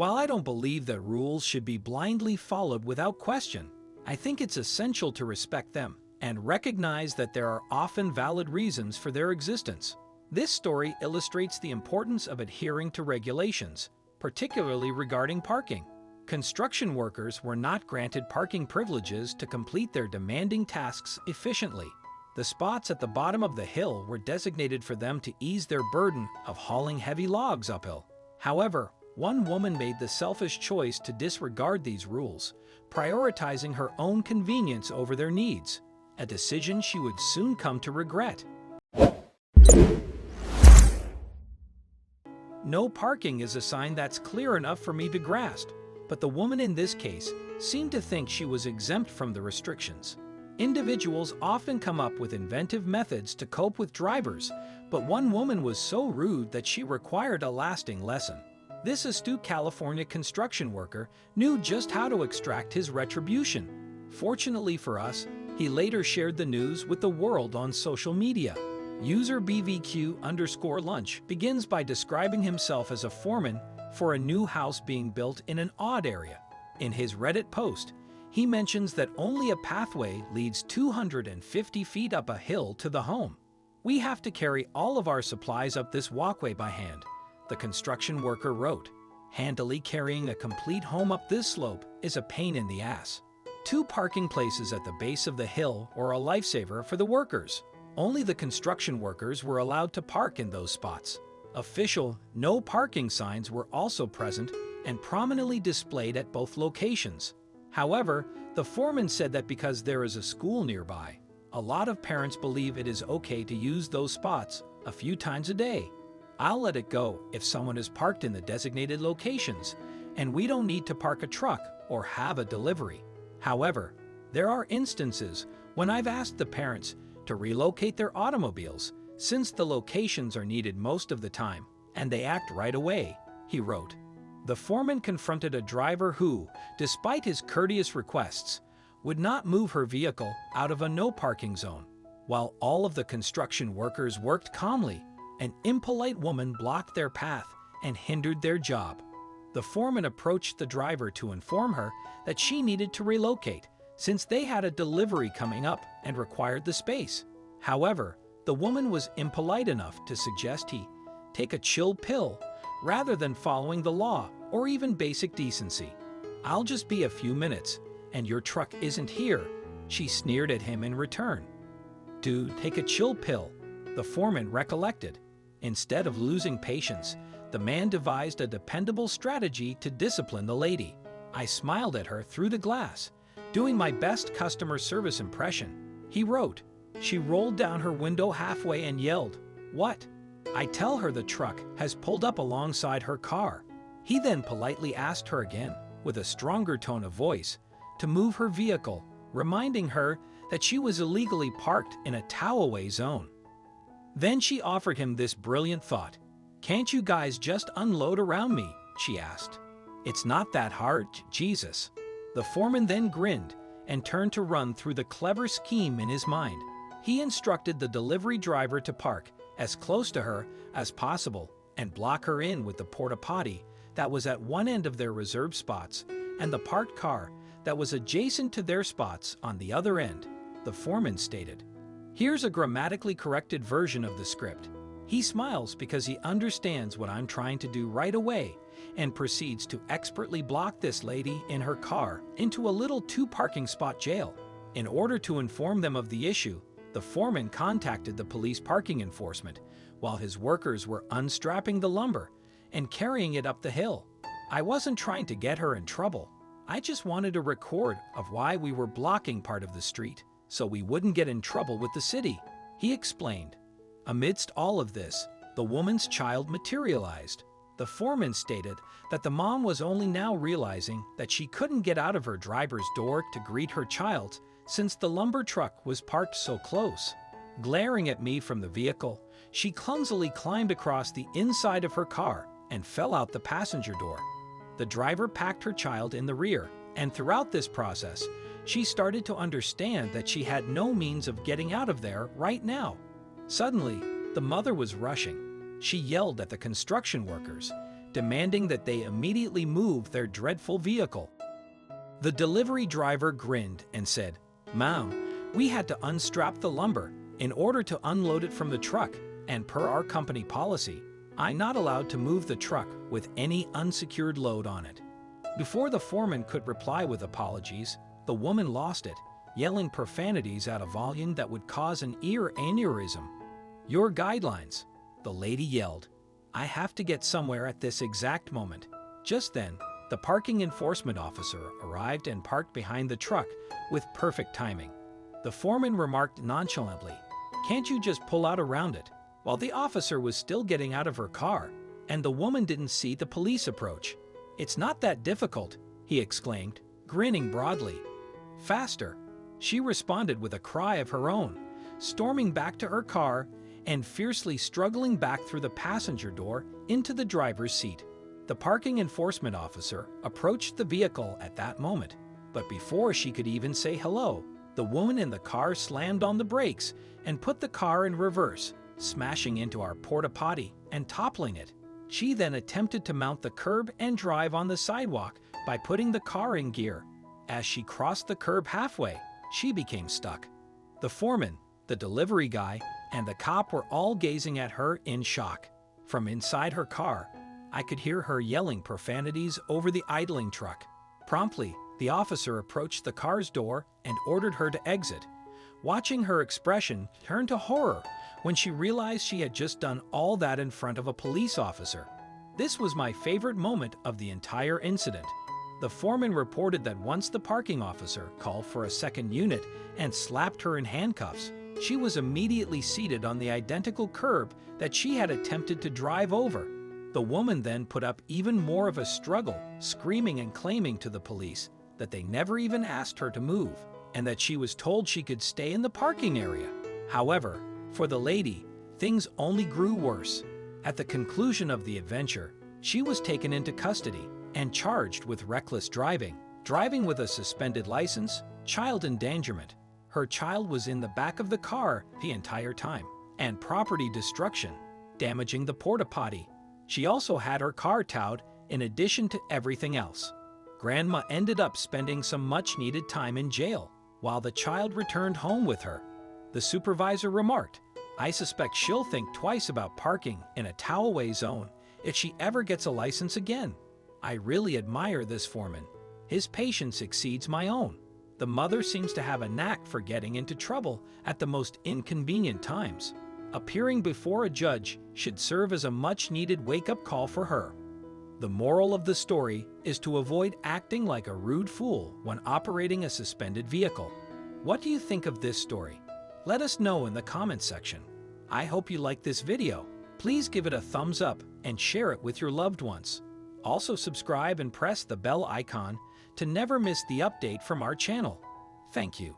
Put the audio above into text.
While I don't believe that rules should be blindly followed without question, I think it's essential to respect them and recognize that there are often valid reasons for their existence. This story illustrates the importance of adhering to regulations, particularly regarding parking. Construction workers were not granted parking privileges to complete their demanding tasks efficiently. The spots at the bottom of the hill were designated for them to ease their burden of hauling heavy logs uphill. However, one woman made the selfish choice to disregard these rules, prioritizing her own convenience over their needs, a decision she would soon come to regret. No parking is a sign that's clear enough for me to grasp, but the woman in this case seemed to think she was exempt from the restrictions. Individuals often come up with inventive methods to cope with drivers, but one woman was so rude that she required a lasting lesson. This astute California construction worker knew just how to extract his retribution. Fortunately for us, he later shared the news with the world on social media. User BVQ_lunch begins by describing himself as a foreman for a new house being built in an odd area. In his Reddit post, he mentions that only a pathway leads 250 feet up a hill to the home. "We have to carry all of our supplies up this walkway by hand," the construction worker wrote. "Handily carrying a complete home up this slope is a pain in the ass." 2 parking places at the base of the hill were a lifesaver for the workers. Only the construction workers were allowed to park in those spots. Official no parking signs were also present and prominently displayed at both locations. However, the foreman said that because there is a school nearby, a lot of parents believe it is okay to use those spots a few times a day. "I'll let it go if someone is parked in the designated locations, and we don't need to park a truck or have a delivery." However, there are instances when I've asked the parents to relocate their automobiles since the locations are needed most of the time, and they act right away, he wrote. The foreman confronted a driver who, despite his courteous requests, would not move her vehicle out of a no parking zone. While all of the construction workers worked calmly, an impolite woman blocked their path and hindered their job. The foreman approached the driver to inform her that she needed to relocate since they had a delivery coming up and required the space. However, the woman was impolite enough to suggest he take a chill pill rather than following the law or even basic decency. "I'll just be a few minutes, and your truck isn't here," she sneered at him in return. "Dude, take a chill pill," the foreman recollected. Instead of losing patience, the man devised a dependable strategy to discipline the lady. "I smiled at her through the glass, doing my best customer service impression," he wrote. "She rolled down her window halfway and yelled, 'What?' I tell her the truck has pulled up alongside her car." He then politely asked her again, with a stronger tone of voice, to move her vehicle, reminding her that she was illegally parked in a tow-away zone. Then she offered him this brilliant thought. "Can't you guys just unload around me?" she asked. "It's not that hard, Jesus." The foreman then grinned and turned to run through the clever scheme in his mind. He instructed the delivery driver to park as close to her as possible and block her in with the porta potty that was at one end of their reserved spots and the parked car that was adjacent to their spots on the other end, the foreman stated. Here's a grammatically corrected version of the script. He smiles because he understands what I'm trying to do right away and proceeds to expertly block this lady in her car into a little 2-parking spot jail. In order to inform them of the issue, the foreman contacted the police parking enforcement while his workers were unstrapping the lumber and carrying it up the hill. "I wasn't trying to get her in trouble. I just wanted a record of why we were blocking part of the street so we wouldn't get in trouble with the city," he explained. Amidst all of this, the woman's child materialized. The foreman stated that the mom was only now realizing that she couldn't get out of her driver's door to greet her child since the lumber truck was parked so close. Glaring at me from the vehicle, she clumsily climbed across the inside of her car and fell out the passenger door. The driver packed her child in the rear, and throughout this process, she started to understand that she had no means of getting out of there right now. Suddenly, the mother was rushing. She yelled at the construction workers, demanding that they immediately move their dreadful vehicle. The delivery driver grinned and said, "Ma'am, we had to unstrap the lumber in order to unload it from the truck, and per our company policy, I'm not allowed to move the truck with any unsecured load on it." Before the foreman could reply with apologies, the woman lost it, yelling profanities at a volume that would cause an ear aneurysm. "Your guidelines," the lady yelled. "I have to get somewhere at this exact moment." Just then, the parking enforcement officer arrived and parked behind the truck with perfect timing. The foreman remarked nonchalantly, "Can't you just pull out around it?" while the officer was still getting out of her car, and the woman didn't see the police approach. "It's not that difficult," he exclaimed, grinning broadly. "Faster," she responded with a cry of her own, storming back to her car and fiercely struggling back through the passenger door into the driver's seat. The parking enforcement officer approached the vehicle at that moment, but before she could even say hello, the woman in the car slammed on the brakes and put the car in reverse, smashing into our porta potty and toppling it. She then attempted to mount the curb and drive on the sidewalk by putting the car in gear. As she crossed the curb halfway, she became stuck. The foreman, the delivery guy, and the cop were all gazing at her in shock. From inside her car, I could hear her yelling profanities over the idling truck. Promptly, the officer approached the car's door and ordered her to exit. Watching her expression turn to horror when she realized she had just done all that in front of a police officer. This was my favorite moment of the entire incident. The foreman reported that once the parking officer called for a second unit and slapped her in handcuffs, she was immediately seated on the identical curb that she had attempted to drive over. The woman then put up even more of a struggle, screaming and claiming to the police that they never even asked her to move, and that she was told she could stay in the parking area. However, for the lady, things only grew worse. At the conclusion of the adventure, she was taken into custody and charged with reckless driving, driving with a suspended license, child endangerment. Her child was in the back of the car the entire time, and property destruction, damaging the porta potty. She also had her car towed in addition to everything else. Grandma ended up spending some much-needed time in jail, while the child returned home with her. The supervisor remarked, "I suspect she'll think twice about parking in a towaway zone if she ever gets a license again." I really admire this foreman. His patience exceeds my own. The mother seems to have a knack for getting into trouble at the most inconvenient times. Appearing before a judge should serve as a much-needed wake-up call for her. The moral of the story is to avoid acting like a rude fool when operating a suspended vehicle. What do you think of this story? Let us know in the comments section. I hope you liked this video. Please give it a thumbs up and share it with your loved ones. Also subscribe and press the bell icon to never miss the update from our channel. Thank you.